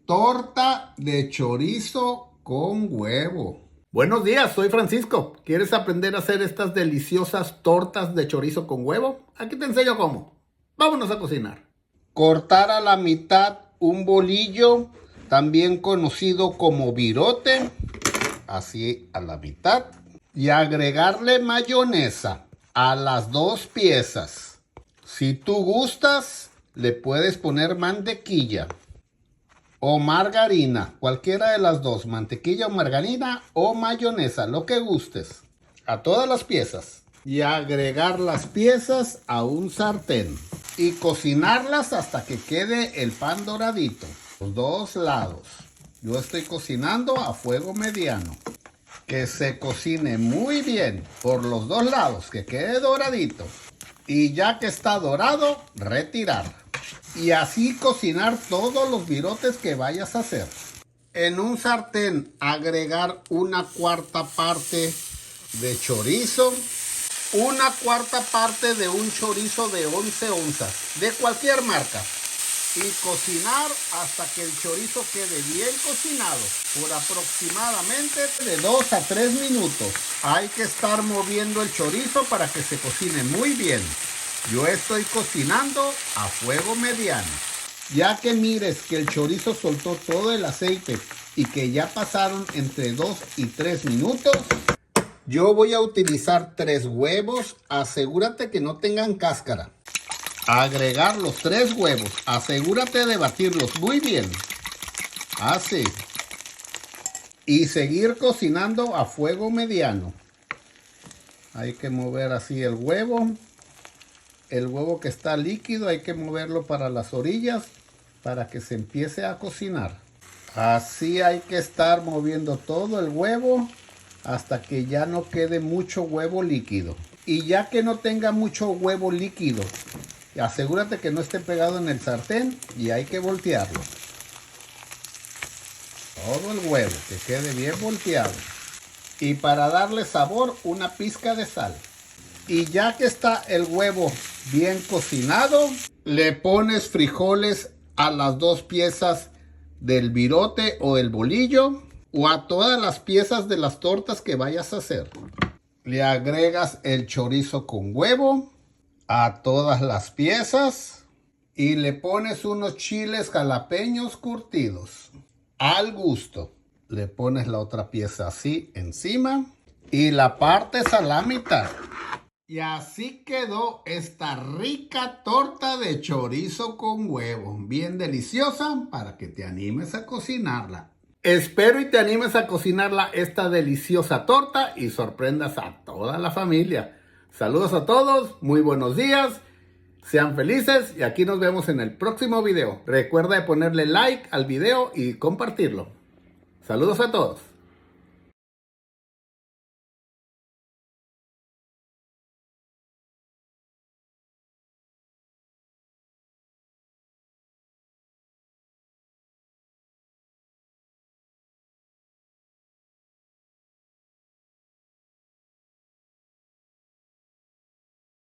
Torta de chorizo con huevo. Buenos días, soy Francisco. ¿Quieres aprender a hacer estas deliciosas tortas de chorizo con huevo? Aquí te enseño cómo. Vámonos a cocinar. Cortar a la mitad un bolillo, también conocido como virote, así a la mitad. Y agregarle mayonesa a las dos piezas. Si tú gustas, le puedes poner mantequilla o margarina, cualquiera de las dos, mantequilla o margarina o mayonesa, lo que gustes, a todas las piezas. Y agregar las piezas a un sartén y cocinarlas hasta que quede el pan doradito, los dos lados. Yo estoy cocinando a fuego mediano. Que se cocine muy bien por los dos lados, que quede doradito. Y ya que está dorado, retirar. Y así cocinar todos los virotes que vayas a hacer. En un sartén agregar una cuarta parte de chorizo. Una cuarta parte de un chorizo de 11 onzas, de cualquier marca. Y cocinar hasta que el chorizo quede bien cocinado, por aproximadamente de 2 a 3 minutos. Hay que estar moviendo el chorizo para que se cocine muy bien. Yo estoy cocinando a fuego mediano. Ya que mires que el chorizo soltó todo el aceite y que ya pasaron entre 2 y 3 minutos, yo voy a utilizar 3 huevos. Asegúrate que no tengan cáscara. Agregar los 3 huevos. Asegúrate de batirlos muy bien. Así. Y seguir cocinando a fuego mediano. Hay que mover así el huevo. El huevo que está líquido hay que moverlo para las orillas para que se empiece a cocinar. Así hay que estar moviendo todo el huevo hasta que ya no quede mucho huevo líquido. Y ya que no tenga mucho huevo líquido, asegúrate que no esté pegado en el sartén y hay que voltearlo. Todo el huevo, que quede bien volteado. Y para darle sabor, una pizca de sal. Y ya que está el huevo bien cocinado, le pones frijoles a las dos piezas del virote o el bolillo, o a todas las piezas de las tortas que vayas a hacer. Le agregas el chorizo con huevo a todas las piezas y le pones unos chiles jalapeños curtidos al gusto. Le pones la otra pieza así encima y la partes a la mitad. Y así quedó esta rica torta de chorizo con huevo, bien deliciosa, para que te animes a cocinarla. Espero y te animes a cocinarla, esta deliciosa torta, y sorprendas a toda la familia. Saludos a todos, muy buenos días, sean felices y aquí nos vemos en el próximo video. Recuerda de ponerle like al video y compartirlo. Saludos a todos.